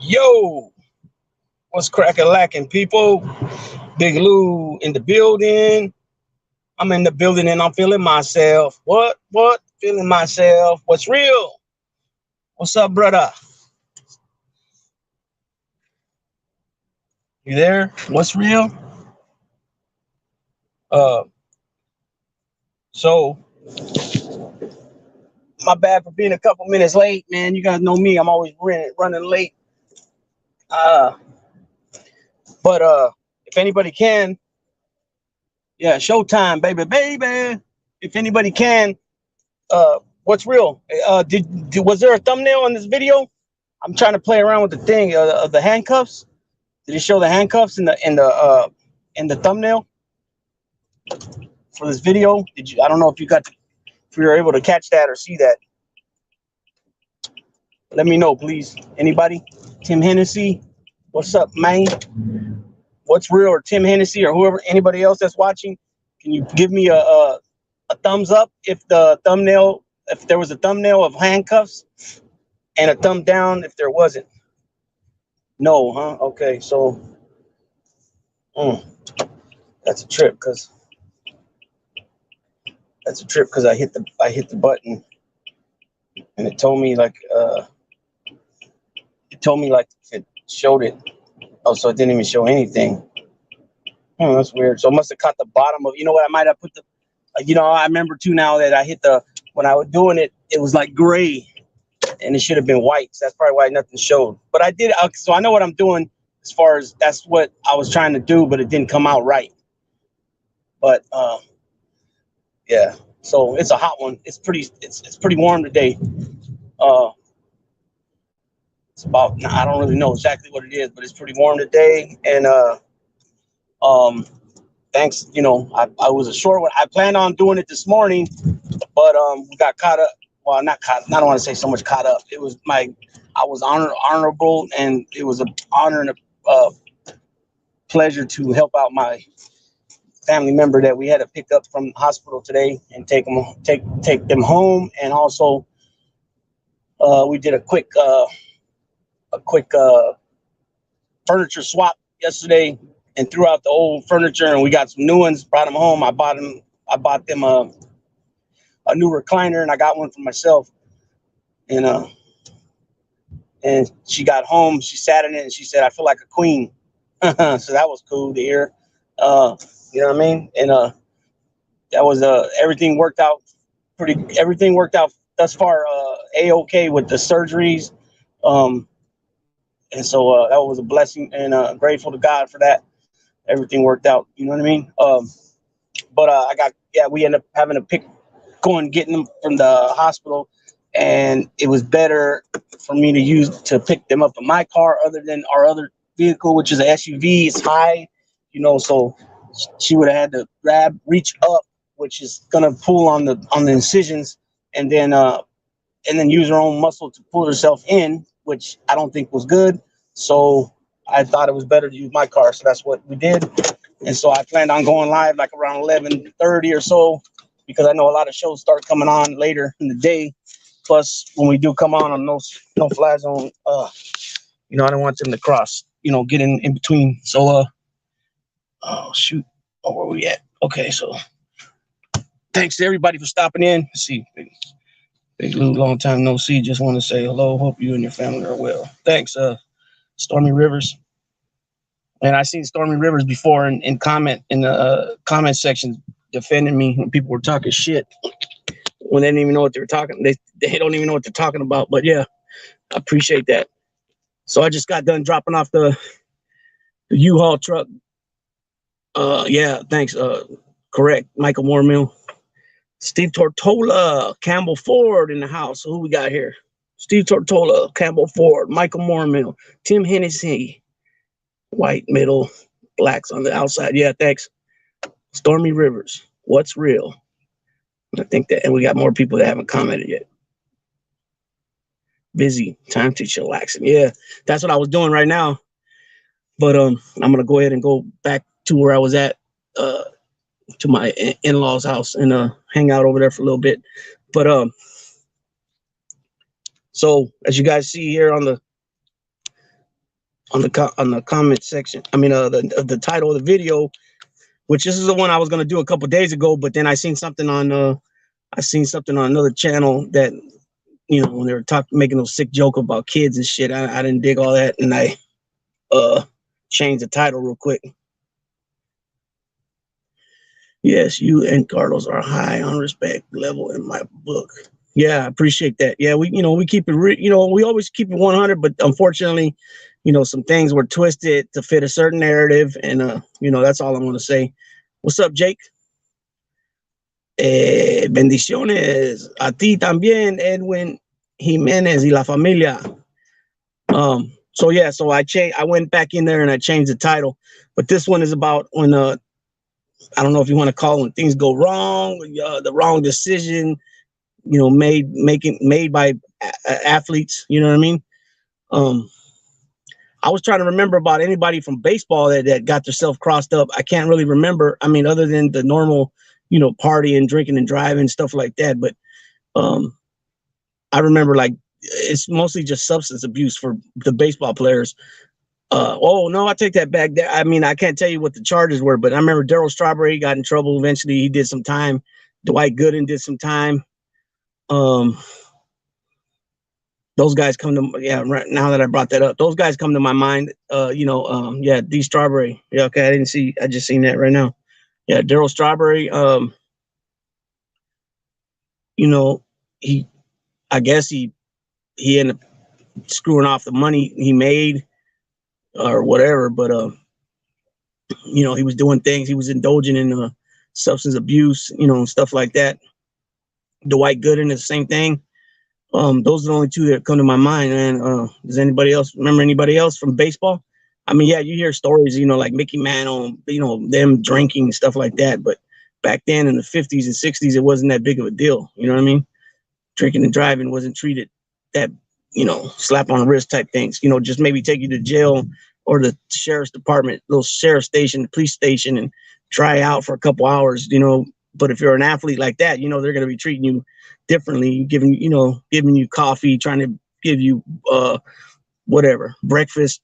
Yo, what's cracking lacking, people? Big Lou in the building. I'm in the building and I'm feeling myself. What? Feeling myself. What's real? What's up, brother? You there? What's real? Uh, so my bad for being a couple minutes late, man. You guys know me. I'm always running late. Uh, but if anybody can, yeah, showtime, baby. If anybody can, what's real? Was there a thumbnail on this video? I'm trying to play around with the thing of the handcuffs. Did it show the handcuffs in the thumbnail for this video? Did you? I don't know if if you were able to catch that or see that. Let me know, please. Anybody? Tim Hennessy, what's up, man? What's real? Or Tim Hennessy or whoever, anybody else that's watching? Can you give me a thumbs up if there was a thumbnail of handcuffs, and a thumb down if there wasn't? No, huh? Okay, so that's a trip because I hit the button and it told me like it showed it. Oh, so it didn't even show anything. That's weird. So it must have caught the bottom of. You know what? I might have put the. I remember too now that I hit when I was doing it. It was like gray, and it should have been white. So that's probably why nothing showed. But I did. So I know what I'm doing as far as that's what I was trying to do, but it didn't come out right. But yeah. So it's a hot one. It's pretty warm today. It's about. I don't really know exactly what it is, but it's pretty warm today. And thanks. I was a short one. I planned on doing it this morning, but we got caught up. Well, not caught. I don't want to say so much caught up. It was I was honorable, and it was an honor and a pleasure to help out my family member that we had to pick up from the hospital today and take them home. And also, we did a quick furniture swap yesterday and threw out the old furniture, and we got some new ones. Brought them home. I bought them a new recliner, and I got one for myself. And she got home. She sat in it, and she said, "I feel like a queen." So that was cool to hear. You know what I mean? And that was everything worked out Everything worked out thus far. A-okay with the surgeries. And so that was a blessing, and grateful to God for that. Everything worked out. You know what I mean? But we ended up having to getting them from the hospital, and it was better for me to pick them up in my car other than our other vehicle, which is an SUV. It's high, so she would have had to reach up, which is gonna pull on the incisions, and then use her own muscle to pull herself in, which I don't think was good. So I thought it was better to use my car. So that's what we did. And so I planned on going live like around 11:30 or so, because I know a lot of shows start coming on later in the day. Plus, when we do come on no fly zone, I don't want them to cross, get in between. So, oh, shoot. Oh, where we at? Okay, so thanks to everybody for stopping in. Let's see. Big Lou, long time no see. Just want to say hello. Hope you and your family are well. Thanks, Stormy Rivers. And I seen Stormy Rivers before in the comment section defending me when people were talking shit when they didn't even know what they were talking. They don't even know what they're talking about. But yeah, I appreciate that. So I just got done dropping off the U-Haul truck. Yeah, thanks. Correct, Michael Moormill. Steve Tortola, Campbell Ford in the house. So who we got here? Steve Tortola, Campbell Ford, Michael Moormill, Tim Hennessy, white middle, blacks on the outside. Yeah, thanks. Stormy Rivers, what's real? I think that, and we got more people that haven't commented yet. Busy, time to chillax. Yeah, that's what I was doing right now. But I'm gonna go ahead and go back to where I was at, to my in-laws' house, and hang out over there for a little bit. But so as you guys see here on on the comment section. I mean, the title of the video, which this is the one I was gonna do a couple days ago, but then I seen something on another channel that, you know, when they were making those sick joke about kids and shit. I didn't dig all that, and I changed the title real quick. Yes, you and Carlos are high on respect level in my book. Yeah, I appreciate that. Yeah, we keep it we always keep it 100, but unfortunately, some things were twisted to fit a certain narrative, and that's all I'm going to say. What's up, Jake? Bendiciones a ti también, Edwin Jimenez y la familia. So yeah, so I went back in there and I changed the title, but this one is about when I don't know if you want to call when things go wrong, the wrong decision, made by athletes. You know what I mean? I was trying to remember about anybody from baseball that got themselves crossed up. I can't really remember. I mean, other than the normal, partying, drinking, and driving, stuff like that. But I remember like it's mostly just substance abuse for the baseball players. Oh no, I take that back. I mean, I can't tell you what the charges were, but I remember Darryl Strawberry got in trouble. Eventually, he did some time. Dwight Gooden did some time. Those guys come to right now that I brought that up. Those guys come to my mind. D Strawberry. Yeah, okay. I just seen that right now. Yeah, Darryl Strawberry. I guess he ended up screwing off the money he made or whatever, but he was doing things. He was indulging in substance abuse, stuff like that. Dwight Gooden is the same thing. Those are the only two that come to my mind. And does anybody else remember anybody else from baseball? I mean, yeah, you hear stories, like Mickey Mantle, them drinking and stuff like that. But back then in the 50s and 60s, it wasn't that big of a deal. You know what I mean? Drinking and driving wasn't treated that, slap on the wrist type things. Just maybe take you to jail or the sheriff's department, little sheriff station, the police station, and dry out for a couple hours. But if you're an athlete like that, they're going to be treating you differently, giving you coffee, trying to give you whatever, breakfast,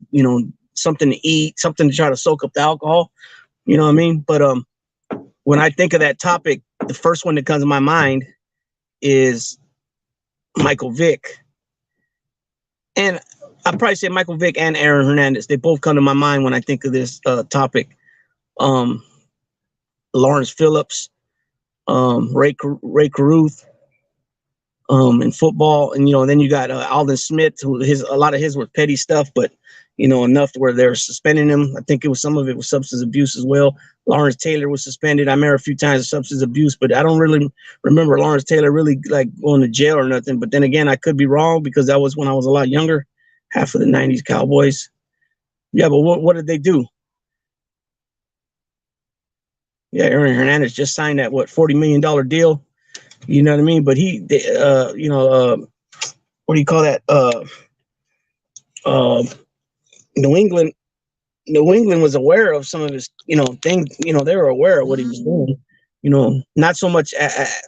something to eat, something to try to soak up the alcohol. You know what I mean? But when I think of that topic, the first one that comes to my mind is Michael Vick. And I'd probably say Michael Vick and Aaron Hernandez. They both come to my mind when I think of this topic. Lawrence Phillips, Ray Caruth, in football, and then you got Alden Smith, who a lot of his were petty stuff, but enough to where they're suspending him. I think some of it was substance abuse as well. Lawrence Taylor was suspended. I remember a few times of substance abuse, but I don't really remember Lawrence Taylor really like going to jail or nothing. But then again, I could be wrong because that was when I was a lot younger, half of the '90s Cowboys. Yeah, but what did they do? Yeah, Aaron Hernandez just signed that $40 million deal. You know what I mean? But what do you call that? New England was aware of some of his, things. They were aware of what he was doing. Not so much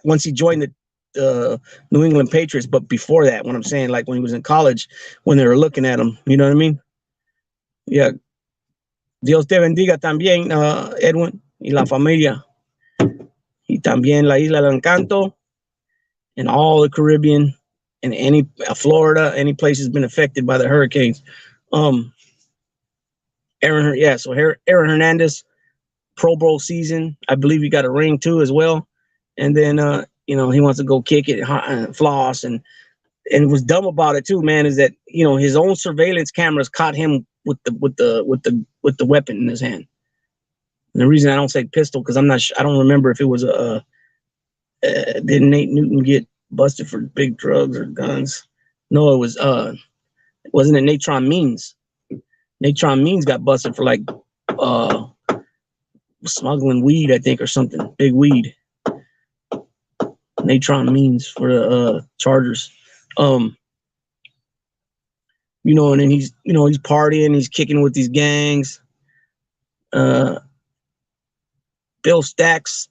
once he joined the New England Patriots, but before that, what I'm saying, like when he was in college, when they were looking at him, you know what I mean? Yeah. Dios te bendiga también, Edwin, y la familia. Y también la Isla del Encanto and all the Caribbean and any Florida, any place has been affected by the hurricanes. Aaron Hernandez, Pro Bowl season. I believe he got a ring too as well. And then he wants to go kick it and floss and what's dumb about it too, man, is that his own surveillance cameras caught him with the weapon in his hand. And the reason I don't say pistol because I don't remember if it was did Nate Newton get busted for big drugs or guns? No, it was wasn't it Natron Means? Natron Means got busted for like smuggling weed, I think, or something. Big weed. Natron Means for the Chargers. And then he's partying, he's kicking with these gangs. Bill Stacks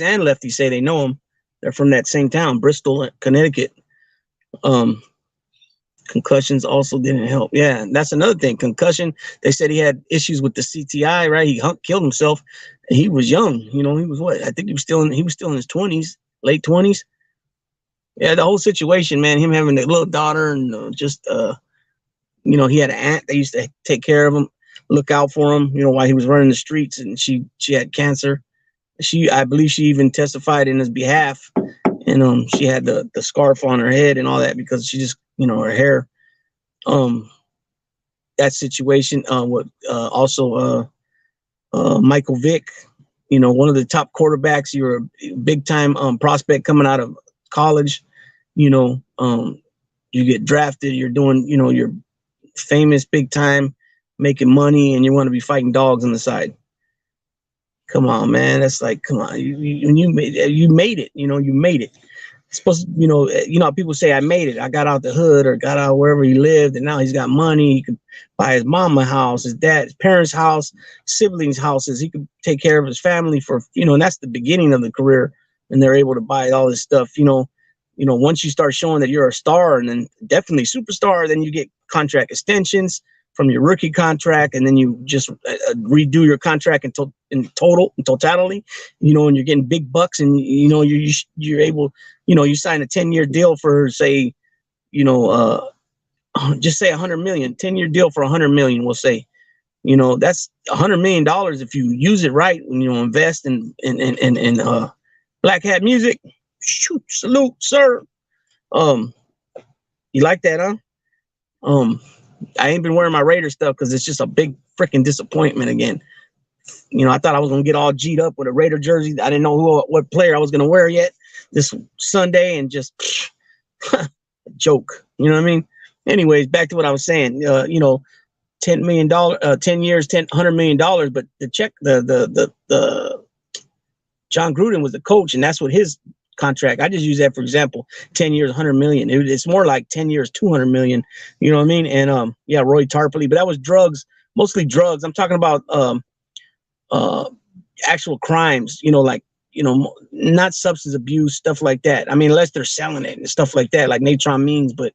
and Lefty say they know him. They're from that same town, Bristol, Connecticut. Concussions also didn't help. Yeah, that's another thing. Concussion. They said he had issues with the CTI. Right, he killed himself. And he was young. You know, he was what? I think he was still in his 20s, late 20s. Yeah, the whole situation, man. Him having a little daughter and he had an aunt that used to take care of him, look out for him. You know, while he was running the streets, and she had cancer. I believe she even testified in his behalf, and she had the scarf on her head and all that because she just her hair. That situation with also Michael Vick, one of the top quarterbacks. You're a big time prospect coming out of college. You get drafted. You're doing you're famous, big time, making money, and you want to be fighting dogs on the side. Come on, man. That's like, come on. You made it. You made it. You made it. It's supposed to, how people say, I made it. I got out the hood or got out wherever he lived, and now he's got money. He could buy his mama a house, his dad, his parents' house, siblings' houses. He could take care of his family for, and that's the beginning of the career, and they're able to buy all this stuff. Once you start showing that you're a star and then definitely superstar, then you get contract extensions from your rookie contract, and then you just redo your contract in totality, and you're getting big bucks, and you're able, you sign a 10-year deal for, say, just say 100 million, 10-year deal for 100 million, we'll say, that's $100 million if you use it right, and invest in black hat music. Shoot, salute, sir. You like that, huh? I ain't been wearing my Raider stuff because it's just a big freaking disappointment again. I thought I was gonna get all G'd up with a Raider jersey. I didn't know what player I was gonna wear yet this Sunday, and just joke. You know what I mean? Anyways, back to what I was saying. $10 million, 10 years, $100 million. But the check, the John Gruden was the coach, and that's what his contract. I just use that for example. 10 years, 100 million. It's more like 10 years, 200 million. You know what I mean? And Roy Tarpley, but that was drugs, mostly drugs. I'm talking about actual crimes. Not substance abuse, stuff like that. I mean, unless they're selling it and stuff like that, like Natron means. But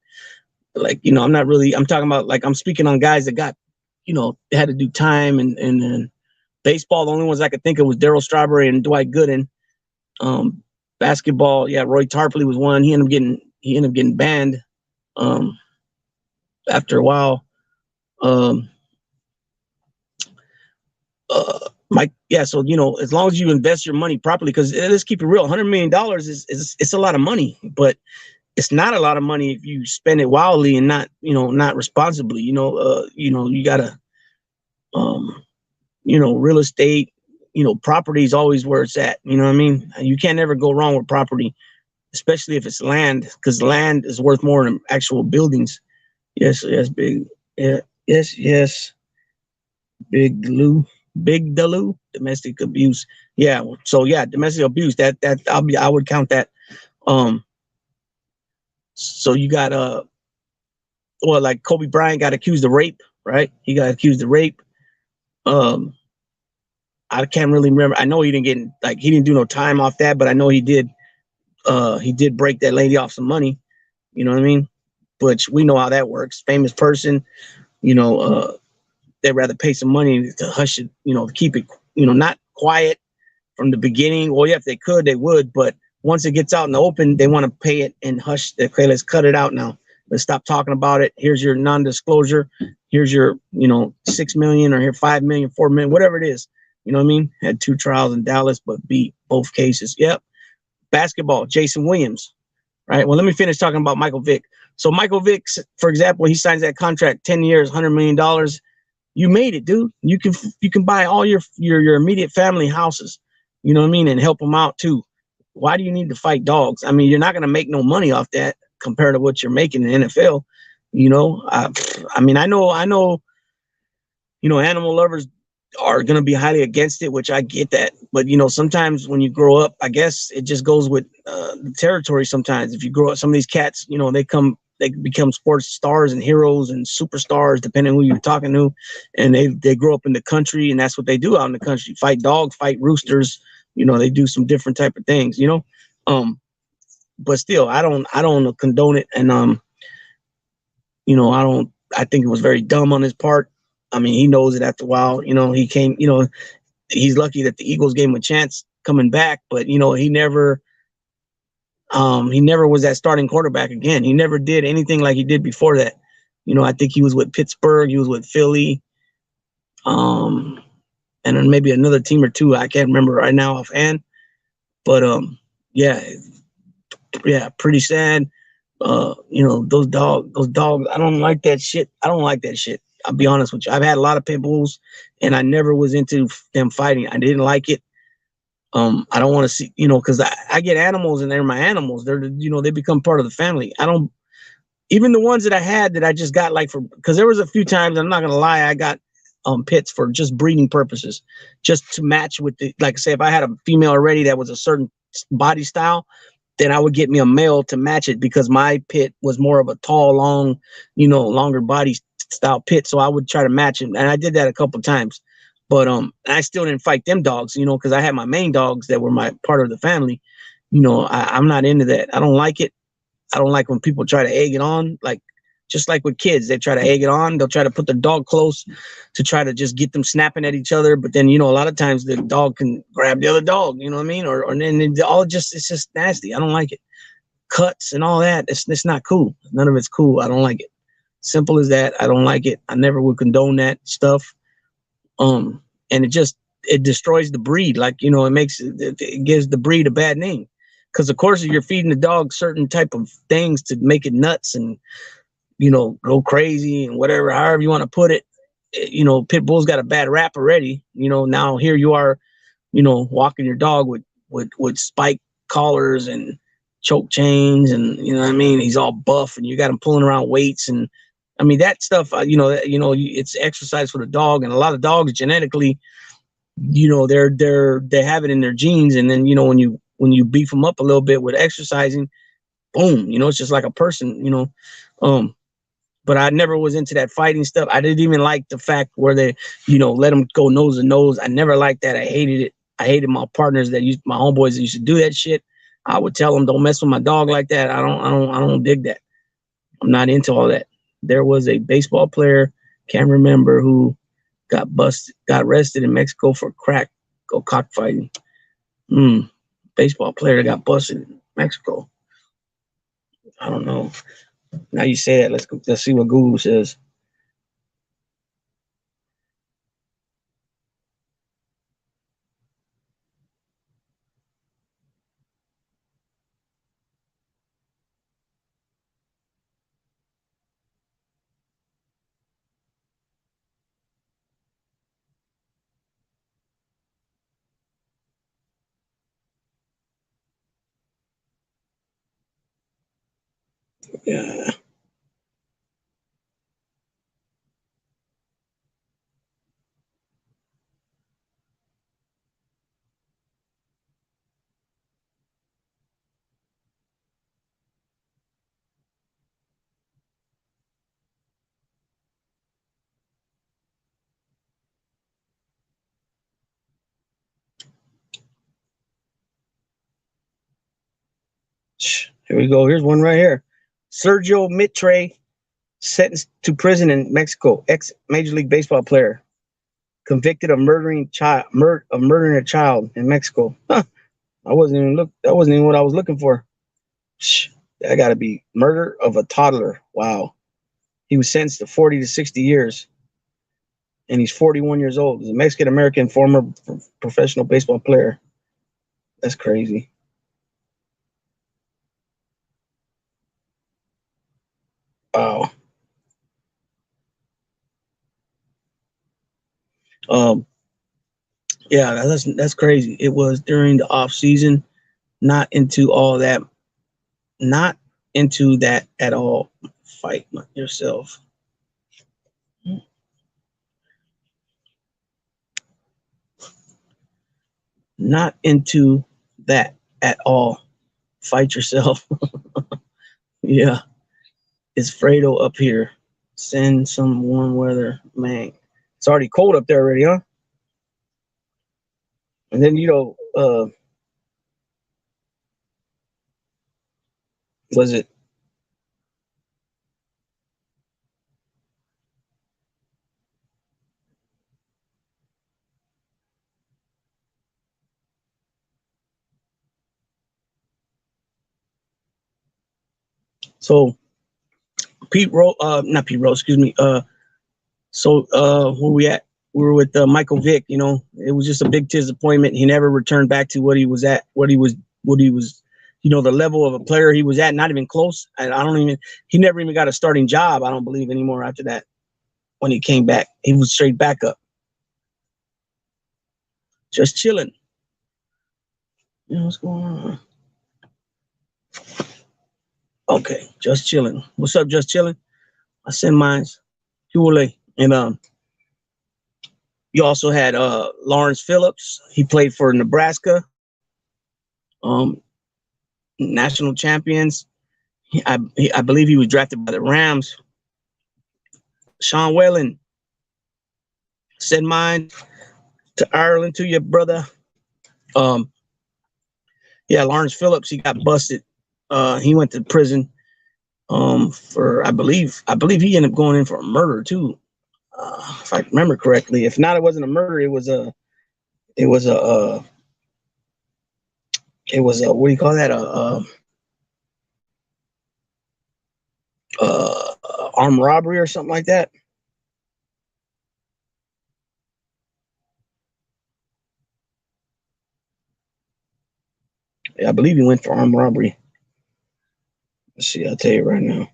like, I'm not really. I'm talking about, like, I'm speaking on guys that got, they had to do time and baseball. The only ones I could think of was Darryl Strawberry and Dwight Gooden. Basketball, Roy Tarpley was one. He ended up getting banned after a while. So as long as you invest your money properly, because let's keep it real, $100 million is a lot of money, but it's not a lot of money if you spend it wildly and not responsibly. You gotta real estate. Property is always where it's at. You know what I mean? You can't ever go wrong with property, especially if it's land, because land is worth more than actual buildings. Yes, big. Yeah, yes. Big Daloo, domestic abuse. Yeah. So domestic abuse. That I would count that. So you got like Kobe Bryant got accused of rape, right? He got accused of rape. I can't really remember. I know he didn't do no time off that, but I know he did break that lady off some money. You know what I mean? But we know how that works. Famous person, they'd rather pay some money to hush it, to keep it, not quiet from the beginning. Well, if they could, they would. But once it gets out in the open, they want to pay it and hush. Okay, let's cut it out now. Let's stop talking about it. Here's your non-disclosure. Here's your, 6 million, or here 5 million, 4 million, whatever it is. You know what I mean? Had 2 trials in Dallas, but beat both cases. Yep. Basketball, Jason Williams. Right. Well, let me finish talking about Michael Vick. So Michael Vick, for example, he signs that contract, 10 years, $100 million. You made it, dude. You can buy all your immediate family houses. You know what I mean? And help them out too. Why do you need to fight dogs? I mean, you're not going to make no money off that compared to what you're making in the NFL. I mean, I know, animal lovers are going to be highly against it, which I get that. But, sometimes when you grow up, I guess it just goes with the territory sometimes. If you grow up, some of these cats, they become sports stars and heroes and superstars, depending on who you're talking to. And they grow up in the country, and that's what they do out in the country. Fight dogs, fight roosters. They do some different type of things, but still, I don't condone it. And I think it was very dumb on his part. I mean, he knows it after a while. He came, he's lucky that the Eagles gave him a chance coming back, but he never was that starting quarterback again. He never did anything like he did before that. I think he was with Pittsburgh, he was with Philly, and then maybe another team or two. I can't remember right now offhand, but yeah, yeah, pretty sad. Those dogs. I don't like that shit. I don't like that shit. I'll be honest with you. I've had a lot of pit bulls, and I never was into them fighting. I didn't like it. I don't want to see, because I get animals and they're my animals. They become part of the family. I don't, even the ones that I had that I just got because there was a few times, I'm not going to lie, I got pits for just breeding purposes, just to match with like say, if I had a female already that was a certain body style, then I would get me a male to match it because my pit was more of a tall, long, longer body style pit. So I would try to match him. And I did that a couple of times. But I still didn't fight them dogs, because I had my main dogs that were my part of the family. I'm not into that. I don't like it. I don't like when people try to egg it on, just like with kids, they try to egg it on. They'll try to put the dog close to try to just get them snapping at each other. But then, a lot of times the dog can grab the other dog, you know what I mean? Or then it's just nasty. I don't like it. Cuts and all that. It's not cool. None of it's cool. I don't like it. Simple as that. I don't like it. I never would condone that stuff. And it destroys the breed. It gives the breed a bad name. Because of course, if you're feeding the dog certain type of things to make it nuts and, go crazy and whatever, however you want to put it, pit bulls got a bad rap already. Now here you are, walking your dog with spike collars and choke chains and, what I mean? He's all buff and you got him pulling around weights. And I mean, that stuff, it's exercise for the dog. And a lot of dogs genetically, they have it in their genes. And then, when you beef them up a little bit with exercising, boom, it's just like a person, but I never was into that fighting stuff. I didn't even like the fact where they, let them go nose to nose. I never liked that. I hated it. I hated my partners my homeboys that used to do that shit. I would tell them, don't mess with my dog like that. I don't dig that. I'm not into all that. There was a baseball player, can't remember who, got arrested in Mexico for cockfighting. Baseball player got busted in Mexico. I don't know. Now you say that, let's see what Google says. Yeah. Here we go. Here's one right here. Sergio Mitre sentenced to prison in Mexico. Ex-Major League Baseball player convicted of murdering a child in Mexico. Huh. That wasn't even what I was looking for. That got to be murder of a toddler. Wow. He was sentenced to 40 to 60 years, and he's 41 years old. He's a Mexican-American former professional baseball player. That's crazy. Wow. Yeah, that's crazy. It was during the off season. Not into all that. Not into that at all. Fight yourself. Not into that at all. Fight yourself. Yeah. It's Fredo up here. Send some warm weather. Man, it's already cold up there already, huh? And then, was it So not Pete Rose, excuse me. Where we at? We were with Michael Vick. You know, it was just a big disappointment. He never returned back to what he was at, what he was, you know, the level of a player he was at. Not even close. He never even got a starting job. I don't believe anymore after that. When he came back, he was straight back up, just chilling. You know what's going on? Okay, just chilling. What's up, just chilling? I send mines. And you also had Lawrence Phillips. He played for Nebraska. National champions. I believe he was drafted by the Rams. Sean Whalen. Send mine to Ireland to your brother. Yeah, Lawrence Phillips. He got busted. He went to prison. For I believe he ended up going in for a murder too. If I remember correctly. If not, it wasn't a murder. It was a what do you call that? Armed robbery or something like that. Yeah, I believe he went for armed robbery. Let's see, I'll tell you right now.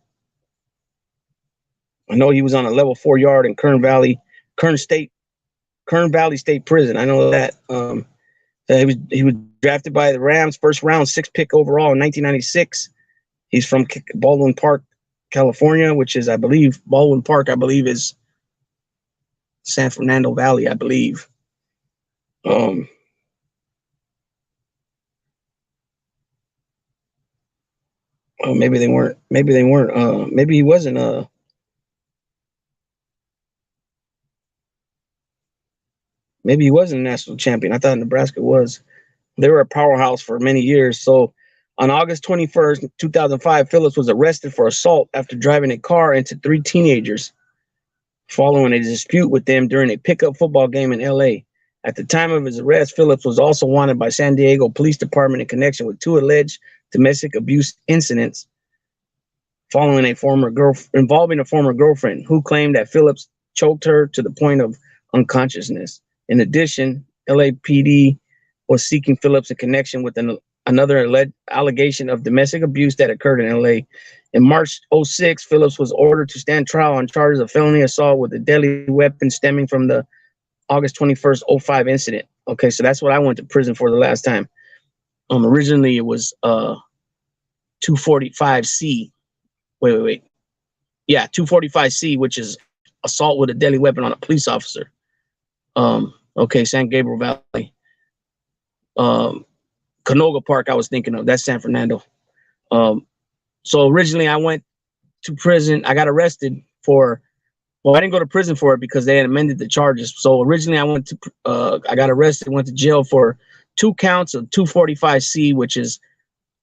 I know he was on a level 4 yard in Kern Valley State Prison. I know that. He was drafted by the Rams, first round, 6th pick overall in 1996. He's from Baldwin Park, California, which is, I believe, Baldwin Park, I believe, is San Fernando Valley, I believe. Oh, maybe they weren't. Maybe he wasn't. Maybe he wasn't a national champion. I thought Nebraska was. They were a powerhouse for many years. So on August 21st, 2005, Phillips was arrested for assault after driving a car into 3 teenagers following a dispute with them during a pickup football game in L.A. At the time of his arrest, Phillips was also wanted by San Diego Police Department in connection with 2 alleged domestic abuse incidents involving a former girlfriend who claimed that Phillips choked her to the point of unconsciousness. In addition, LAPD was seeking Phillips in connection with another alleged allegation of domestic abuse that occurred in LA. In March 2006, Phillips was ordered to stand trial on charges of felony assault with a deadly weapon stemming from the August 21st, 2005 incident. Okay, so that's what I went to prison for the last time. Originally, it was 245C. Wait. Yeah, 245C, which is assault with a deadly weapon on a police officer. Okay, San Gabriel Valley. Canoga Park, I was thinking of. That's San Fernando. So originally I went to prison. I got arrested for, well, I didn't go to prison for it because they had amended the charges. So originally I got arrested, went to jail for 2 counts of 245C, which is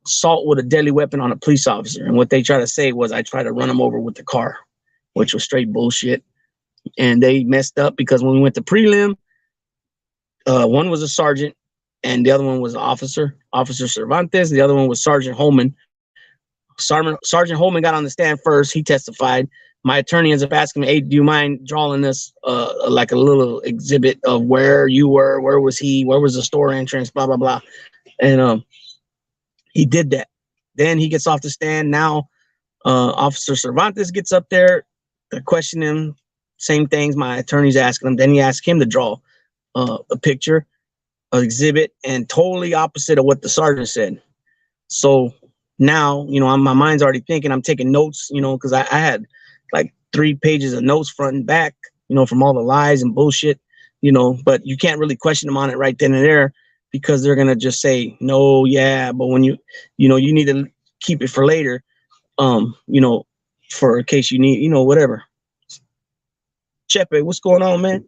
assault with a deadly weapon on a police officer. And what they try to say was I tried to run him over with the car, which was straight bullshit. And they messed up because when we went to prelim, one was a sergeant and the other one was an Officer Cervantes. The other one was Sergeant Holman. Sergeant Holman got on the stand first. He testified. My attorney ends up asking me, hey, do you mind drawing this like a little exhibit of where you were, where was he, where was the store entrance, blah, blah, blah. And he did that. Then he gets off the stand. Now Officer Cervantes gets up there. They're questioning him. Same things my attorney's asking him. Then he asked him to draw a picture, an exhibit, and totally opposite of what the sergeant said. So now, you know, my mind's already thinking. I'm taking notes, you know, because I had like 3 pages of notes front and back, you know, from all the lies and bullshit, you know, but you can't really question them on it right then and there because they're going to just say, no, yeah, but when you know, you need to keep it for later, you know, for in case you need, you know, whatever. Chepe, what's going on, man?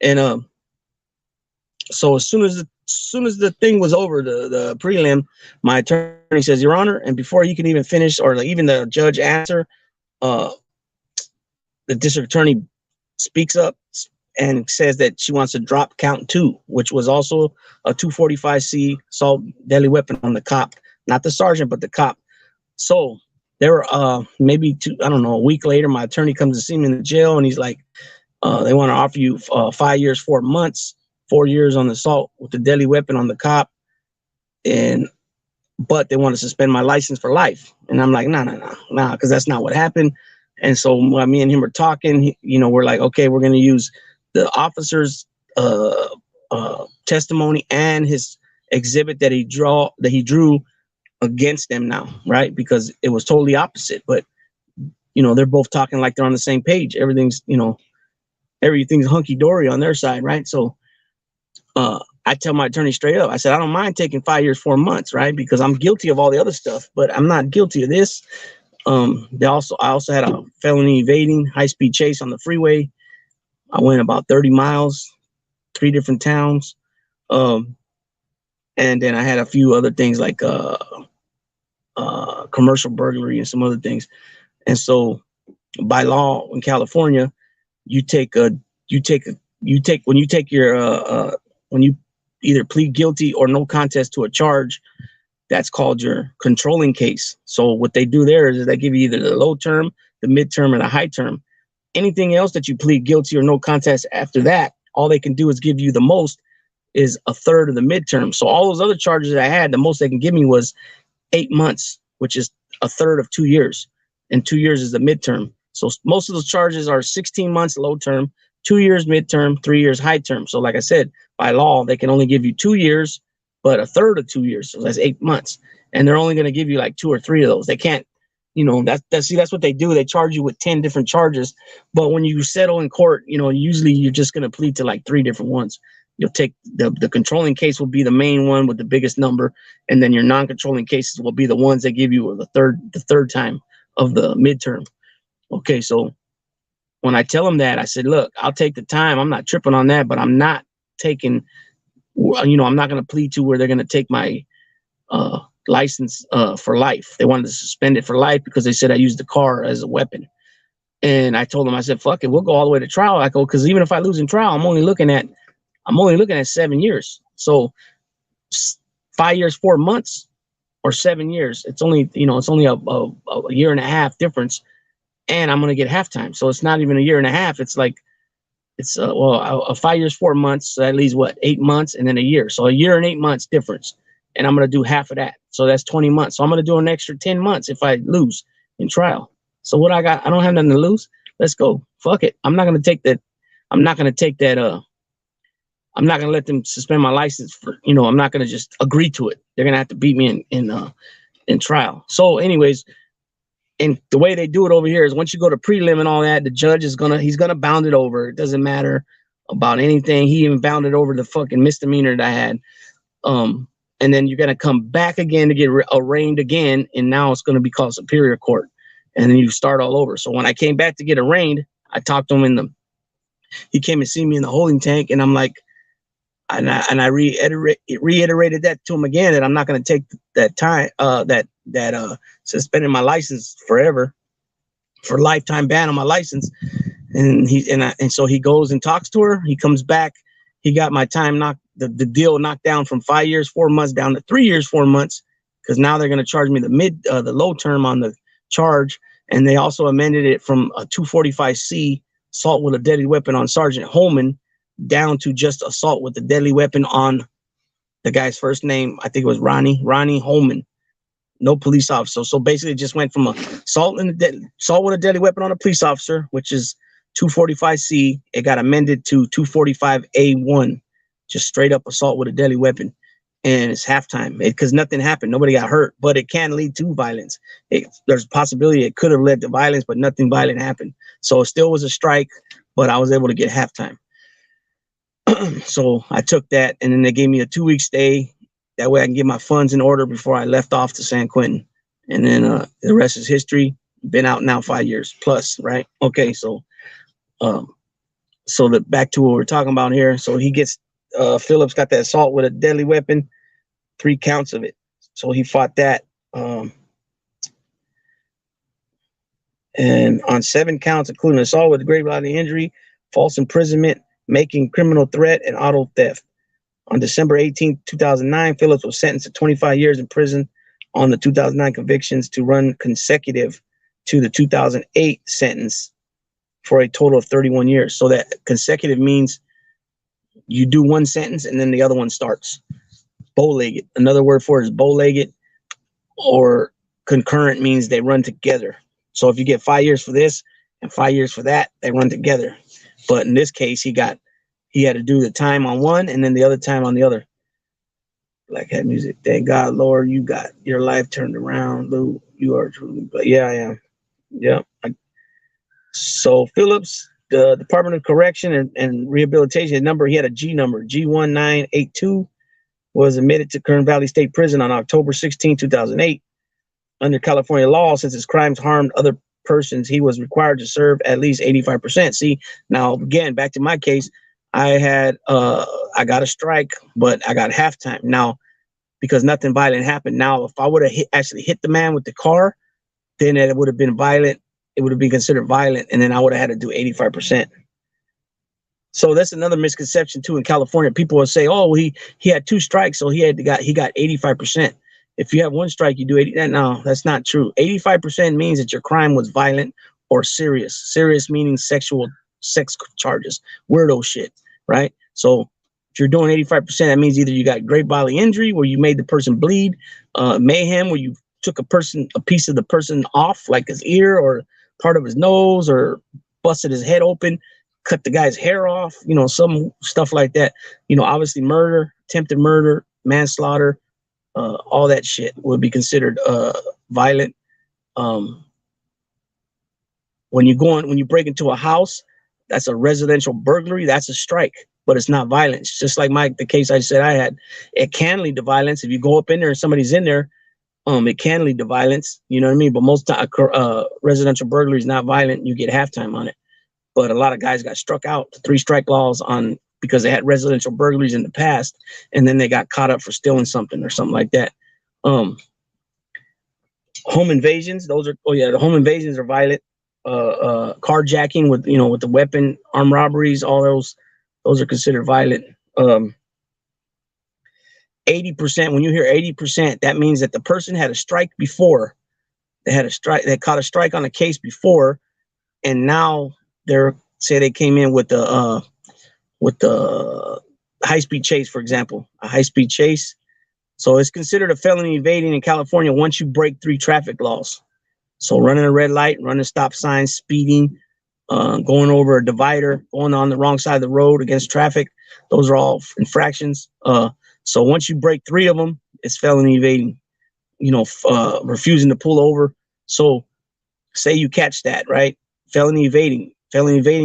And so as soon as the thing was over, the prelim, my attorney says, Your Honor, and before you can even finish or even the judge answer, the district attorney speaks up and says that she wants to drop count 2, which was also a 245C assault deadly weapon on the cop, not the sergeant, but the cop. So There were maybe I don't know, a week later, my attorney comes to see me in the jail, and he's like, they want to offer you 5 years, 4 months, 4 years on the assault with the deadly weapon on the cop, but they want to suspend my license for life. And I'm like, nah, because that's not what happened. And so while me and him were talking, we're like, okay, we're going to use the officer's testimony and his exhibit that he drew against them now, right? Because it was totally opposite. But they're both talking like they're on the same page. Everything's hunky dory on their side, right? So I tell my attorney straight up, I said, I don't mind taking 5 years, 4 months, right? Because I'm guilty of all the other stuff, but I'm not guilty of this. I also had a felony evading, high-speed chase on the freeway. I went about 30 miles, 3 different towns. And then I had a few other things like commercial burglary and some other things. And so by law in California, when you either plead guilty or no contest to a charge, that's called your controlling case. So what they do there is they give you either the low term, the midterm, or the high term. Anything else that you plead guilty or no contest after that, all they can do is give you the most is a third of the midterm. So all those other charges I had, the most they can give me was 8 months, which is a third of 2 years. And 2 years is the midterm. So most of those charges are 16 months low term, 2 years midterm, 3 years high term. So like I said, by law, they can only give you 2 years, but a third of 2 years. So that's 8 months. And they're only going to give you like 2 or 3 of those. They can't, that's what they do. They charge you with 10 different charges. But when you settle in court, usually you're just going to plead to like 3 different ones. You'll take the controlling case will be the main one with the biggest number. And then your non-controlling cases will be the ones that give you the third time of the midterm. Okay. So when I tell them that, I said, look, I'll take the time. I'm not tripping on that, but I'm not taking, I'm not going to plead to where they're going to take my license for life. They wanted to suspend it for life because they said I used the car as a weapon. And I told them, I said, fuck it, we'll go all the way to trial. I go, because even if I lose in trial, I'm only looking at 7 years. So 5 years, 4 months, or 7 years. It's only, a year and a half difference. And I'm going to get halftime. So it's not even a year and a half. It's like, a 5 years, 4 months. So that leaves 8 months and then a year. So a year and 8 months difference. And I'm going to do half of that. So that's 20 months. So I'm going to do an extra 10 months if I lose in trial. So what I got, I don't have nothing to lose. Let's go. Fuck it. I'm not going to take that. I'm not going to let them suspend my license for, I'm not going to just agree to it. They're going to have to beat me in trial. So anyways, and the way they do it over here is once you go to prelim and all that, the judge he's going to bound it over. It doesn't matter about anything. He even bounded over the fucking misdemeanor that I had. And then you're going to come back again to get arraigned again. And now it's going to be called Superior Court. And then you start all over. So when I came back to get arraigned, I talked to him he came and see me in the holding tank. And I'm like, and I reiterated that to him again, that I'm not going to take that time, suspending my license forever, for lifetime ban on my license. And so he goes and talks to her. He comes back. He got my time the deal knocked down from 5 years, 4 months down to 3 years, 4 months, because now they're going to charge me the low term on the charge. And they also amended it from a 245C, assault with a deadly weapon on Sergeant Holman, down to just assault with a deadly weapon on the guy's first name. I think it was Ronnie Holman, no police officer. So basically it just went from assault with a deadly weapon on a police officer, which is 245C. It got amended to 245A1, just straight up assault with a deadly weapon. And it's halftime because nothing happened. Nobody got hurt, but it can lead to violence. There's a possibility it could have led to violence, but nothing violent happened. So it still was a strike, but I was able to get halftime. So I took that, and then they gave me a 2-week stay. That way I can get my funds in order before I left off to San Quentin. And then the rest is history. Been out now 5 years plus, right? Okay, so back to what we're talking about here. So he gets Phillips got that assault with a deadly weapon, 3 counts of it. So he fought that. And on 7 counts, including assault with grave bodily injury, false imprisonment, making criminal threat, and auto theft. On December 18, 2009, Phillips was sentenced to 25 years in prison on the 2009 convictions to run consecutive to the 2008 sentence for a total of 31 years. So that consecutive means you do one sentence and then the other one starts. Bow-legged. Another word for it is bow-legged, or concurrent means they run together. So if you get 5 years for this and 5 years for that, they run together. But in this case, he had to do the time on one and then the other time on the other. Like that music. Thank God, Lord, you got your life turned around, Lou. You are truly. But yeah, I am. Yeah. So Phillips, the Department of Correction and Rehabilitation number, he had a G number, G1982, was admitted to Kern Valley State Prison on October 16, 2008. Under California law, since his crimes harmed other persons, he was required to serve at least 85%. See, now again, back to my case, I got a strike, but I got halftime. Now, because nothing violent happened. Now, if I would have actually hit the man with the car, then it would have been violent. It would have been considered violent, and then I would have had to do 85%. So that's another misconception too in California. People will say, "Oh, he had 2 strikes, so he got 85%." If you have 1 strike, you do 80. No, that's not true. 85% means that your crime was violent or serious. Serious meaning sex charges, weirdo shit, right? So if you're doing 85%, that means either you got great bodily injury where you made the person bleed, mayhem where you took a piece of the person off, like his ear or part of his nose, or busted his head open, cut the guy's hair off, some stuff like that. Obviously murder, attempted murder, manslaughter, all that shit would be considered violent. When you break into a house, that's a residential burglary, that's a strike, but it's not violence. Just like the case I said I had, it can lead to violence. If you go up in there and somebody's in there, it can lead to violence, you know what I mean? But most residential burglary is not violent. You get halftime on it. But a lot of guys got struck out, 3 strike laws because they had residential burglaries in the past, and then they got caught up for stealing something or something like that. Home invasions, the home invasions are violent. Carjacking with the weapon, armed robberies, all those are considered violent. 80%, when you hear 80%, that means that the person had a strike before. They caught a strike on a case before, and now they came in with the high-speed chase, for example, a high-speed chase. So it's considered a felony evading in California once you break 3 traffic laws. So running a red light, running stop signs, speeding, going over a divider, going on the wrong side of the road against traffic, those are all infractions. So once you break 3 of them, it's felony evading, refusing to pull over. So say you catch that, right? Felony evading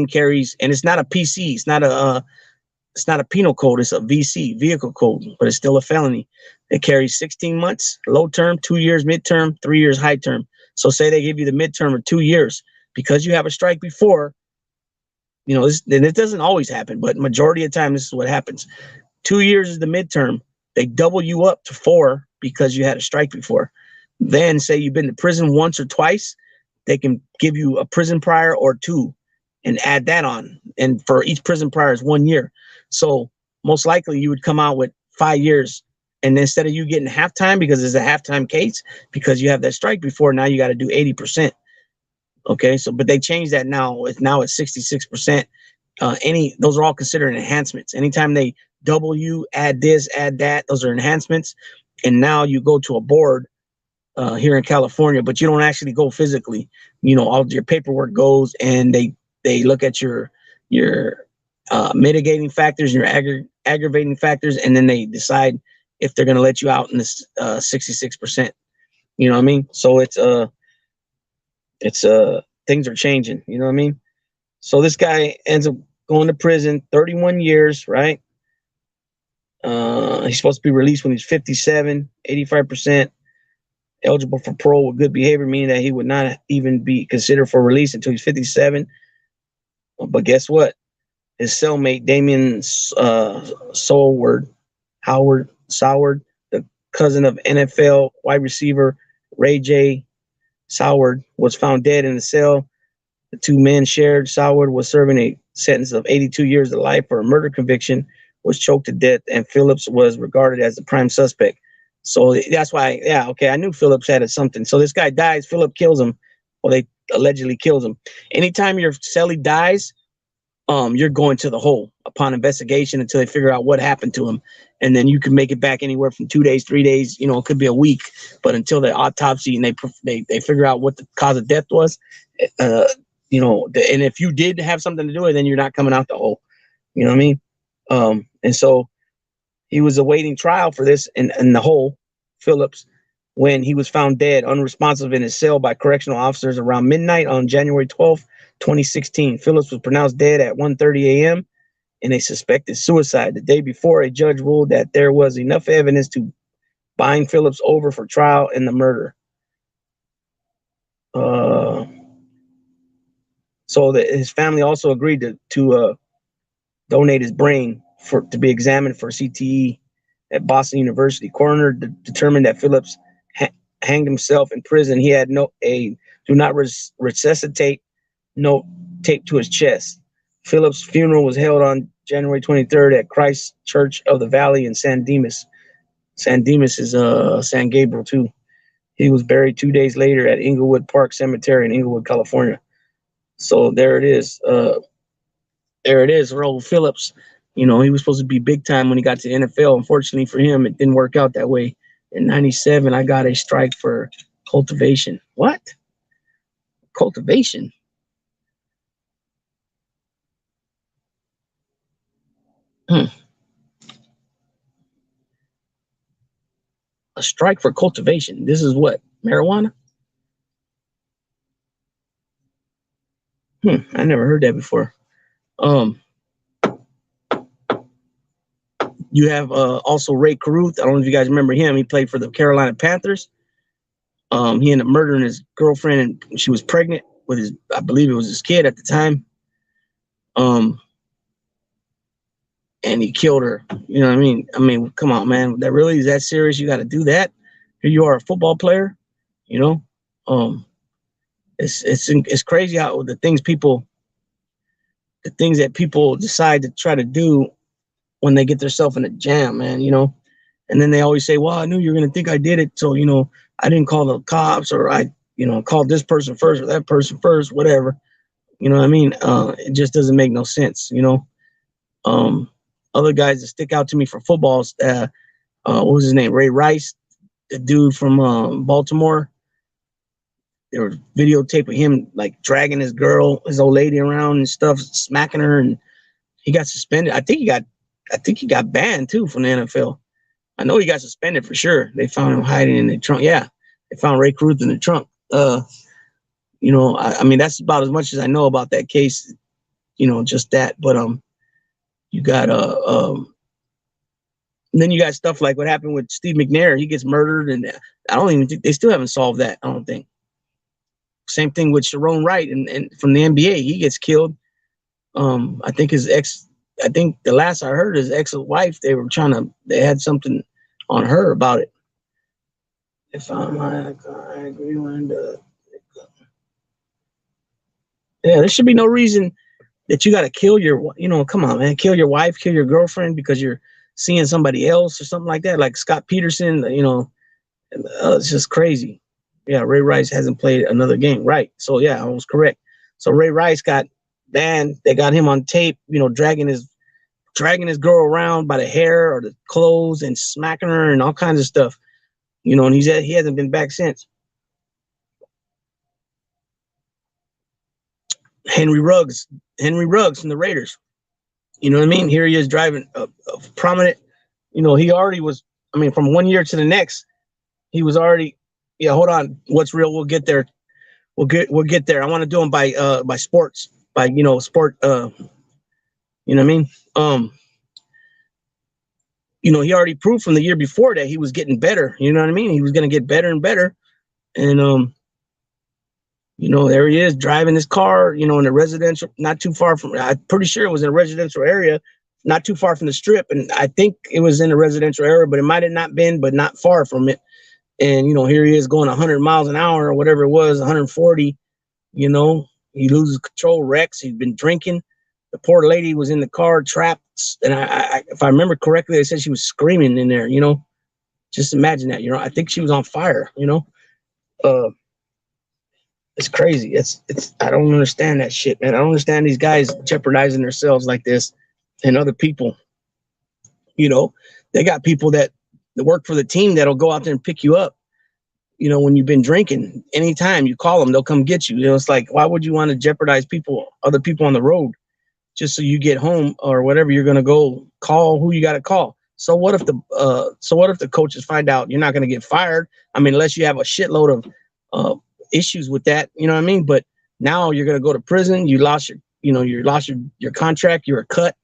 carries, and it's not a PC. It's not a penal code. It's a VC, vehicle code, but it's still a felony. It carries 16 months, low term, 2 years, midterm, 3 years, high term. So say they give you the midterm of 2 years because you have a strike before, and it doesn't always happen, but majority of the time, this is what happens. 2 years is the midterm. They double you up to 4 because you had a strike before. Then say you've been to prison once or twice, they can give you a prison prior or 2 and add that on. And for each prison prior is 1 year. So most likely you would come out with 5 years. And instead of you getting halftime because it's a halftime case, because you have that strike before, now you got to do 80%. Okay. So, but they changed that now. It's 66%. Those are all considered enhancements. Anytime they double you, add this, add that, those are enhancements. And now you go to a board here in California, but you don't actually go physically. All your paperwork goes, and they look at your mitigating factors, your aggravating factors, and then they decide if they're going to let you out in this 66%. You know what I mean? So it's things are changing. You know what I mean? So this guy ends up going to prison 31 years, right? He's supposed to be released when he's 57, 85%. Eligible for parole with good behavior, meaning that he would not even be considered for release until he's 57. But guess what? His cellmate, Damien Howard, the cousin of NFL wide receiver Ray J. Soward, was found dead in the cell. The 2 men shared. Soward was serving a sentence of 82 years to life for a murder conviction, was choked to death, and Phillips was regarded as the prime suspect. So that's why, yeah, okay, I knew Phillips had something. So this guy dies, Philip kills him, or they allegedly kills him. Anytime your cellie dies, you're going to the hole upon investigation until they figure out what happened to him. And then you can make it back anywhere from 2 days, 3 days, you know, it could be a week, but until the autopsy and they figure out what the cause of death was, you know, and if you did have something to do with it, then you're not coming out the hole. You know what I mean? And so he was awaiting trial for this in the hole, Phillips, when he was found dead, unresponsive in his cell by correctional officers around midnight on January 12th, 2016. Phillips was pronounced dead at 1:30 a.m. in a suspected suicide. The day before, a judge ruled that there was enough evidence to bind Phillips over for trial in the murder. So that his family also agreed to donate his brain to be examined for CTE at Boston University. Coroner determined that Phillips hanged himself in prison. He had do not resuscitate note taped to his chest. Phillips' funeral was held on January 23rd at Christ Church of the Valley in San Dimas. San Dimas is San Gabriel too. He was buried 2 days later at Inglewood Park Cemetery in Inglewood, California. So there it is. Raul Phillips. You know, he was supposed to be big time when he got to the NFL. Unfortunately for him, it didn't work out that way. In 97, I got a strike for cultivation. What? Cultivation? A strike for cultivation. This is what? Marijuana? I never heard that before. You have also Ray Caruth. I don't know if you guys remember him. He played for the Carolina Panthers. He ended up murdering his girlfriend, and she was pregnant with his, I believe it was his kid at the time. And he killed her. You know what I mean? I mean, come on, man. That really is that serious? You got to do that? Here you are, a football player. You know, it's crazy how the things that people decide to try to do when they get themselves in a jam, man. You know, and then they always say, "Well, I knew you were gonna think I did it, so you know, I didn't call the cops, or I, you know, called this person first or that person first, whatever." You know what I mean? It just doesn't make no sense. You know. Other guys that stick out to me for footballs, what was his name? Ray Rice, the dude from Baltimore. There was videotape of him like dragging his old lady around and stuff, smacking her, and he got suspended. I think he got banned too from the NFL. I know he got suspended for sure. They found him hiding in the trunk. Yeah, they found Ray Cruz in the trunk. You know, I mean, that's about as much as I know about that case. You know, just that. But you got then you got stuff like what happened with Steve McNair. He gets murdered, and I don't even think they still haven't solved that. I don't think. Same thing with Sharon Wright, and from the NBA, he gets killed. I think the last I heard, his ex-wife, they had something on her about it. If I agree with yeah, there should be no reason that you got to kill come on, man, kill your wife, kill your girlfriend because you're seeing somebody else or something like that. Like Scott Peterson, you know, it's just crazy. Yeah, Ray Rice hasn't played another game. Right. So yeah, I was correct. So Ray Rice got banned. They got him on tape, you know, dragging his girl around by the hair or the clothes and smacking her and all kinds of stuff. You know, and he hasn't been back since. Henry Ruggs from the Raiders. You know what I mean? Here he is driving a prominent, you know, he already was, I mean, from 1 year to the next, he was already, yeah, hold on. What's real? We'll get there. We'll get there. I want to do them by sports, by, you know, sport, you know what I mean? You know, he already proved from the year before that he was getting better. You know what I mean? He was going to get better and better. And, you know, there he is driving his car, you know, in a residential, not too far from, I'm pretty sure it was in a residential area, not too far from the strip. And I think it was in a residential area, but it might have not been, but not far from it. And, you know, here he is going 100 miles an hour or whatever it was, 140, you know, he loses control, wrecks. He's been drinking. The poor lady was in the car trapped. And I if I remember correctly, they said she was screaming in there, you know, Just imagine that, I think she was on fire, uh, it's crazy. It's I don't understand that shit, man. I don't understand these guys jeopardizing themselves like this and other people. You know, they got people that work for the team that'll go out there and pick you up. When you've been drinking, anytime you call them, they'll come get you. It's like, why would you want to jeopardize other people on the road, just so you get home or whatever? You're gonna go call who you got to call. So what if the coaches find out? You're not gonna get fired. I mean, unless you have a shitload of issues with that, you know what I mean? But now you're gonna go to prison. You lost your contract. You're a cut.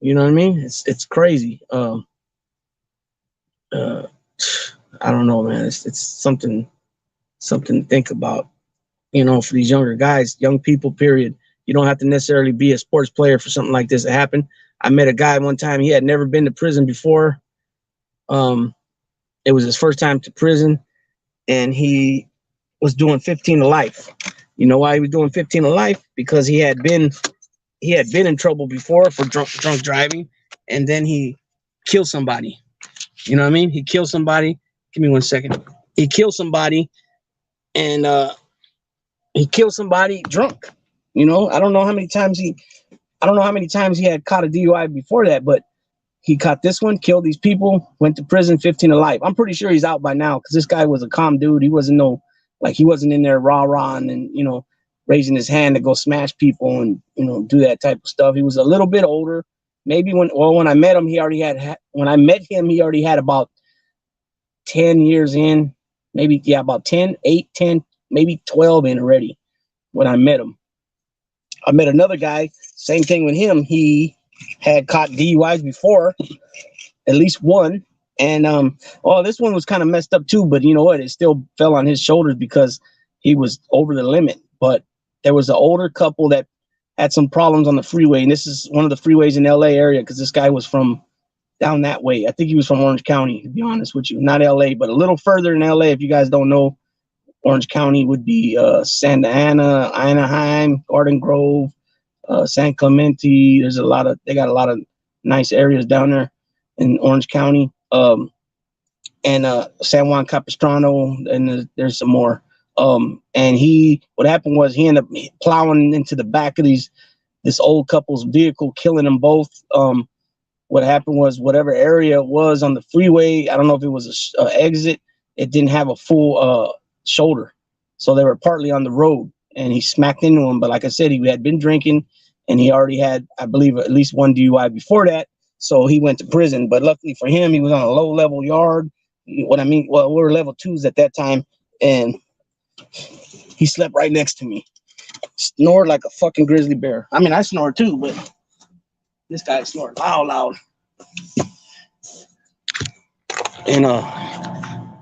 You know what I mean? It's crazy. I don't know, man. It's something to think about. For these younger guys, young people. Period. You don't have to necessarily be a sports player for something like this to happen. I met a guy one time. He had never been to prison before. It was his first time to prison, and he was doing 15 to life. You know why he was doing 15 to life? Because he had been in trouble before for drunk driving, and then he killed somebody. You know what I mean? He killed somebody. Give me 1 second. He killed somebody, and he killed somebody drunk. I don't know how many times he had caught a DUI before that, but he caught this one, killed these people, went to prison, 15 to life. I'm pretty sure he's out by now because this guy was a calm dude. He wasn't he wasn't in there rah-rah and raising his hand to go smash people and do that type of stuff. He was a little bit older. Maybe when I met him, he already had about 10 years in, maybe, yeah, about 10, 8, 10, maybe 12 in already when I met him. I met another guy, same thing with him. He had caught DUIs before, at least one. And this one was kind of messed up too, but you know what? It still fell on his shoulders because he was over the limit. But there was an older couple that had some problems on the freeway, and this is one of the freeways in LA area because this guy was from down that way. I think he was from Orange County, to be honest with you. Not LA, but a little further in LA. If you guys don't know, Orange County would be Santa Ana, Anaheim, Garden Grove, San Clemente. They got a lot of nice areas down there in Orange County. And San Juan Capistrano, and there's some more. And what happened was he ended up plowing into the back of this old couple's vehicle, killing them both. What happened was whatever area it was on the freeway, I don't know if it was an exit, it didn't have a full shoulder. So they were partly on the road, and he smacked into him. But like I said, he had been drinking, and he already had, I believe, at least one DUI before that. So he went to prison. But luckily for him, he was on a low-level yard. Well, we were level 2s at that time, and he slept right next to me. Snored like a fucking grizzly bear. I mean, I snore too, but this guy snored loud. And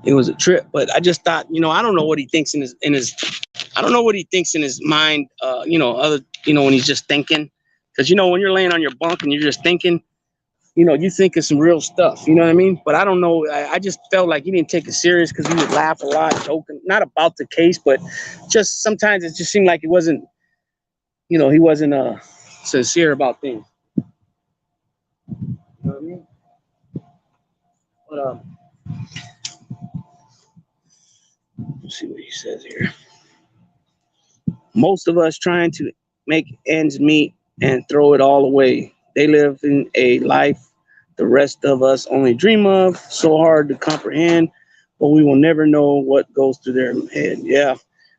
it was a trip. But I just thought, I don't know what he thinks in his I don't know what he thinks in his mind, when he's just thinking. Because, when you're laying on your bunk and you're just thinking, you think of some real stuff, you know what I mean? But I don't know. I just felt like he didn't take it serious because he would laugh a lot, joking, not about the case, but just sometimes it just seemed like he wasn't sincere about things. You know what I mean? But, let's see what he says here. Most of us trying to make ends meet and throw it all away. They live in a life the rest of us only dream of, so hard to comprehend, but we will never know what goes through their head. Yeah.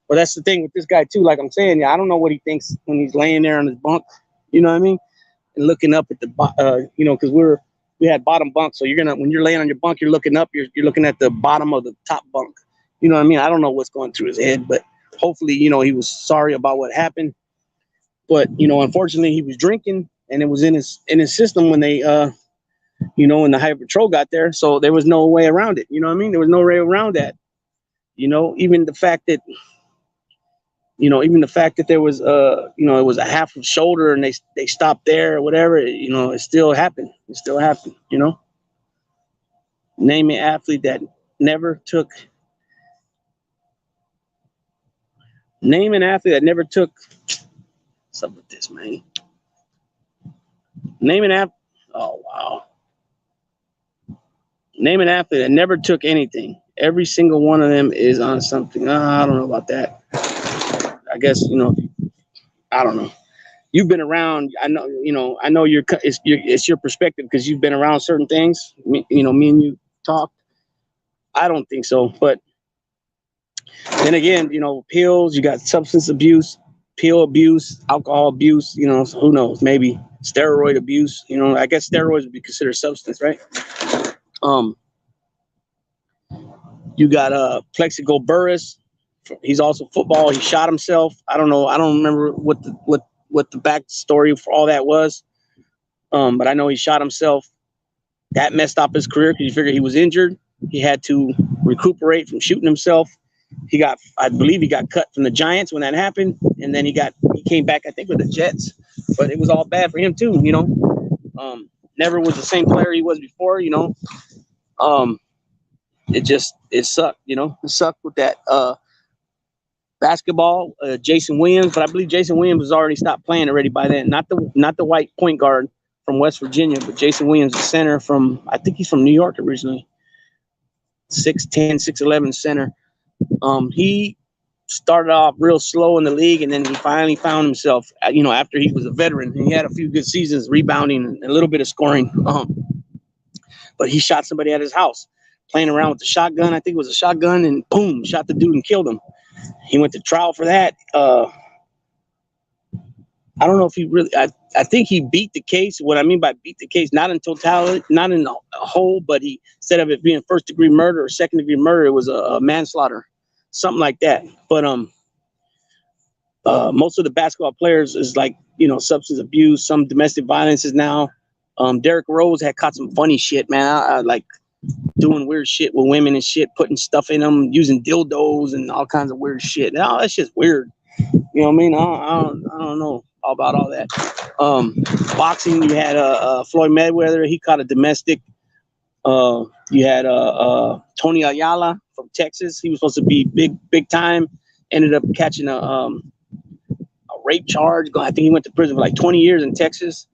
But that's the thing with this guy too. Like I'm saying, I don't know what he thinks when he's laying there on his bunk, you know what I mean? And looking up at the, because we had bottom bunk. So when you're laying on your bunk, you're looking up, you're looking at the bottom of the top bunk. You know what I mean? I don't know what's going through his head, but hopefully, he was sorry about what happened. But, unfortunately he was drinking and it was in his system when they, when the highway patrol got there. So there was no way around it. You know what I mean? There was no way around that. Even the fact that, there was, it was a half of shoulder and they stopped there or whatever, it still happened. It still happened, Name an athlete that never took. Name an athlete that never took. What's up with this, man? Name an athlete. Oh, wow. Name an athlete that never took anything. Every single one of them is on something. I don't know about that. I guess, I don't know. You've been around. I know, I know it's your perspective because you've been around certain things. Me and you talked. I don't think so. But then again, pills, you got substance abuse, pill abuse, alcohol abuse, so who knows? Maybe steroid abuse. I guess steroids would be considered substance, right? You got Plexico Burris. He's also football. He shot himself. I don't know. I don't remember what the backstory for all that was. But I know he shot himself. That messed up his career because you figure he was injured. He had to recuperate from shooting himself. I believe he got cut from the Giants when that happened, and then he came back, I think, with the Jets. But it was all bad for him too. Never was the same player he was before. It sucked. It sucked with that. Basketball, Jason Williams, but I believe Jason Williams was already stopped playing already by then. Not the white point guard from West Virginia, but Jason Williams, the center I think he's from New York originally. 6'10", 6'11" center. He started off real slow in the league, and then he finally found himself, after he was a veteran. He had a few good seasons rebounding and a little bit of scoring. But he shot somebody at his house, playing around with the shotgun. I think it was a shotgun, and boom, shot the dude and killed him. He went to trial for that. I don't know if he really. I think he beat the case. What I mean by beat the case, not in totality, not in a whole, but instead of it being first-degree murder or second-degree murder, it was a manslaughter, something like that. But most of the basketball players is like substance abuse, some domestic violence is now. Derrick Rose had caught some funny shit, man. I like doing weird shit with women and shit, putting stuff in them, using dildos and all kinds of weird shit. Now that's just weird. You know what I mean? I don't know about all that. Boxing, you had Floyd Mayweather. He caught a domestic. You had Tony Ayala from Texas. He was supposed to be big time. Ended up catching a rape charge. I think he went to prison for like 20 years in Texas.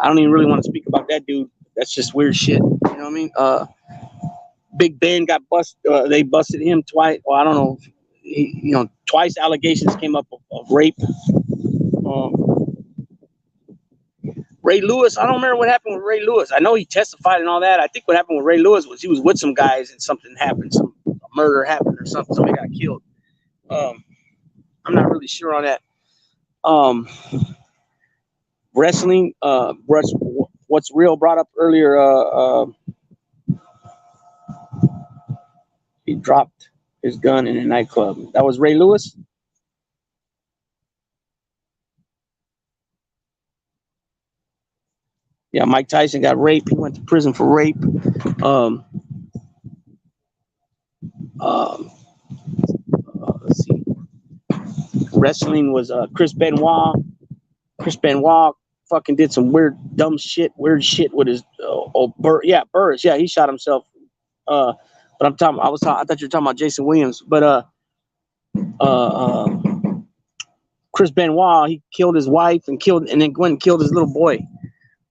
I don't even really want to speak about that dude. That's just weird shit. You know what I mean? Big Ben got busted. They busted him twice. Well, I don't know. Twice allegations came up of rape. Ray Lewis, I don't remember what happened with Ray Lewis. I know he testified and all that. I think what happened with Ray Lewis was he was with some guys and something happened. Some murder happened or something. Somebody got killed. I'm not really sure on that. Wrestling, what's real brought up earlier. He dropped his gun in a nightclub. That was Ray Lewis. Yeah, Mike Tyson got raped. He went to prison for rape. Let's see. Wrestling was Chris Benoit. Chris Benoit fucking did some weird shit with his Burris. Yeah, he shot himself. But I thought you were talking about Jason Williams. But Chris Benoit, he killed his wife and then went and killed his little boy.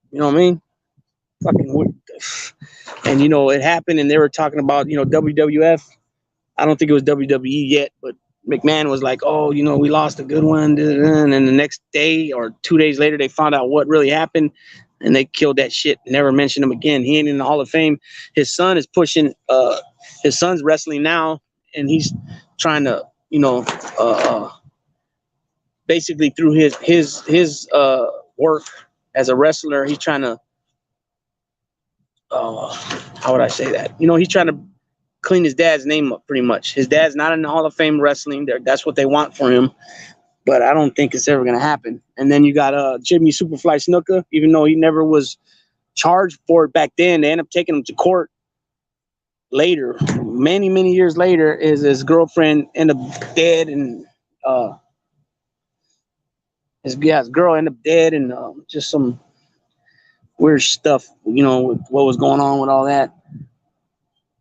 You know what I mean? Fucking weird. And it happened, and they were talking about WWF. I don't think it was WWE yet, but McMahon was like, "Oh, we lost a good one." And then the next day or 2 days later, they found out what really happened, and they killed that shit. Never mentioned him again. He ain't in the Hall of Fame. His son is pushing. His son's wrestling now, and he's trying to, basically through his work as a wrestler, he's trying to. How would I say that? He's trying to clean his dad's name up pretty much. His dad's not in the Hall of Fame wrestling. That's what they want for him, but I don't think it's ever going to happen. And then you got Jimmy Superfly Snuka, even though he never was charged for it back then. They end up taking him to court later, many years later. His girlfriend ended up dead, and his girl ended up dead, and just some weird stuff, with what was going on with all that.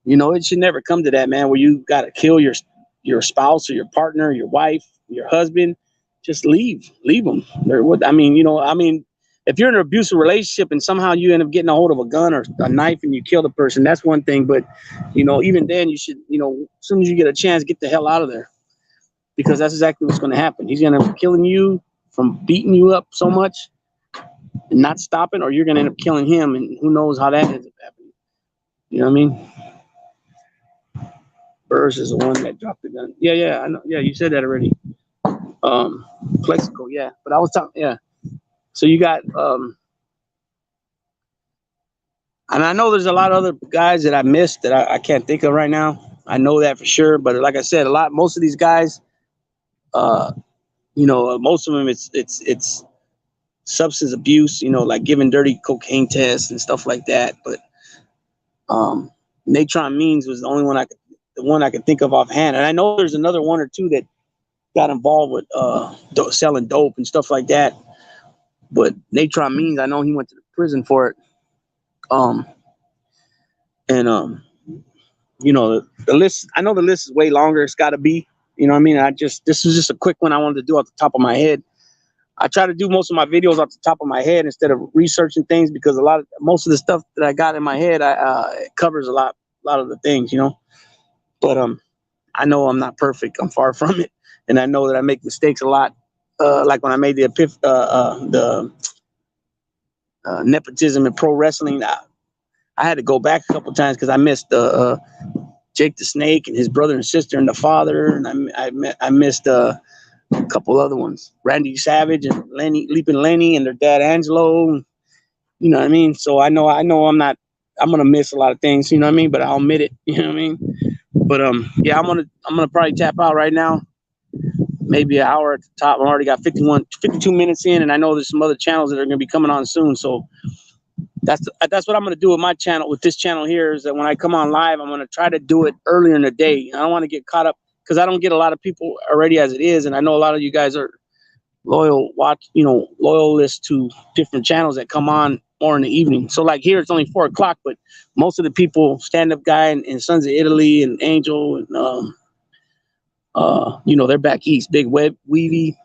It should never come to that, man, where you got to kill your spouse or your partner, your wife, your husband. Just leave them. if you're in an abusive relationship and somehow you end up getting a hold of a gun or a knife and you kill the person, that's one thing. But, you know, even then you should, you know, as soon as you get a chance, get the hell out of there, because that's exactly what's going to happen. He's going to end up killing you from beating you up so much and not stopping, or you're going to end up killing him, and who knows how that ends up happening. You know what I mean? Burrs is the one that dropped the gun. Yeah, I know. Yeah, you said that already. Plexico, yeah. But I was talking, yeah. So you got, and I know there's a lot of other guys that I missed that I can't think of right now. I know that for sure. But like I said, most of these guys, you know, most of them, it's substance abuse, you know, like giving dirty cocaine tests and stuff like that. But Natron Means was the only one I could think of offhand. And I know there's another one or two that got involved with selling dope and stuff like that. But Natron Means, I know he went to prison for it. You know, the list, I know the list is way longer. It's got to be, you know what I mean? This is just a quick one I wanted to do off the top of my head. I try to do most of my videos off the top of my head instead of researching things, because most of the stuff that I got in my head, it covers a lot of the things, you know. But I know I'm not perfect. I'm far from it, and I know that I make mistakes a lot. Like when I made the nepotism in pro wrestling, I had to go back a couple times because I missed Jake the Snake and his brother and sister and the father, and I missed a couple other ones, Randy Savage and Leaping Lenny and their dad Angelo. You know what I mean? So I know I'm gonna miss a lot of things, you know what I mean? But I'll admit it, you know what I mean? But yeah, I'm gonna probably tap out right now. Maybe an hour at the top. I already got 52 minutes in, and I know there's some other channels that are gonna be coming on soon. So that's what I'm gonna do with my channel, with this channel here, is that when I come on live, I'm gonna try to do it earlier in the day. I don't want to get caught up, because I don't get a lot of people already as it is, and I know a lot of you guys are loyalists to different channels that come on more in the evening. So like here, it's only 4 o'clock, but most of the people, Stand Up Guy and Sons of Italy and Angel and you know, they're back east. Big Weavy,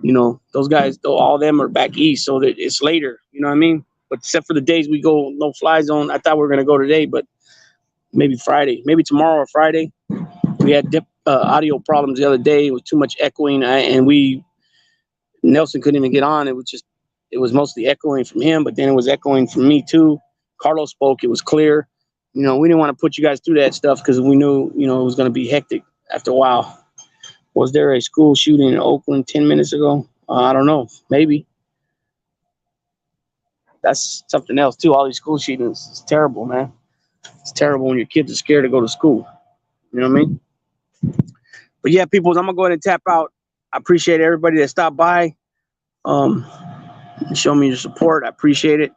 you know, those guys, though, all of them are back east, so that it's later. You know what I mean? But except for the days we go no fly zone, I thought we were gonna go today, but maybe Friday, maybe tomorrow or Friday. We had audio problems the other day with too much echoing, and Nelson couldn't even get on. It was mostly echoing from him, but then it was echoing from me too. Carlos spoke, it was clear. You know, we didn't want to put you guys through that stuff because we knew, you know, it was going to be hectic after a while. Was there a school shooting in Oakland 10 minutes ago? I don't know. Maybe. That's something else too. All these school shootings, it's terrible, man. It's terrible when your kids are scared to go to school. You know what I mean? But yeah, people, I'm gonna go ahead and tap out. I appreciate everybody that stopped by, show me your support. I appreciate it.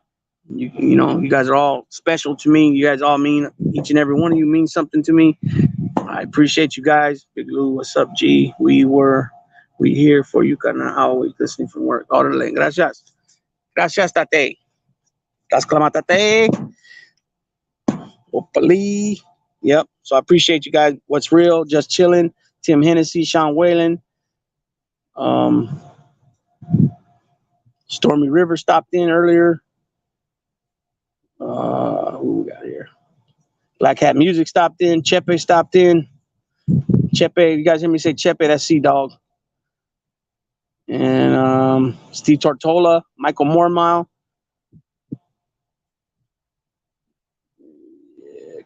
You know, you guys are all special to me. You guys all mean, each and every one of you means something to me. I appreciate you guys. Big Lou, what's up, G? We here for you, carnal. Always listening from work. Órale, gracias. Gracias, tate. Das clamatate. Opali. Yep. So I appreciate you guys. What's real? Just chilling. Tim Hennessy, Sean Whalen. Stormy River stopped in earlier. Who we got here? Black Hat Music stopped in. Chepe stopped in. Chepe, you guys hear me say Chepe? That's Sea Dog. And Steve Tortola, Michael Mormile,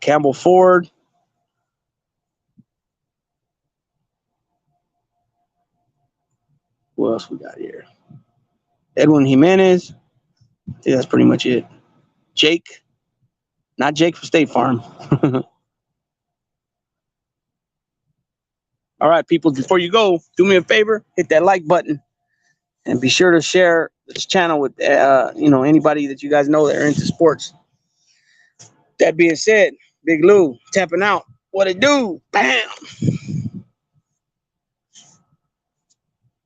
Campbell Ford. What else we got here? Edwin Jimenez. I think that's pretty much it. Jake. Not Jake from State Farm. All right, people, before you go, do me a favor, hit that like button, and be sure to share this channel with anybody that you guys know that are into sports. That being said, Big Lou tapping out. What it do? Bam.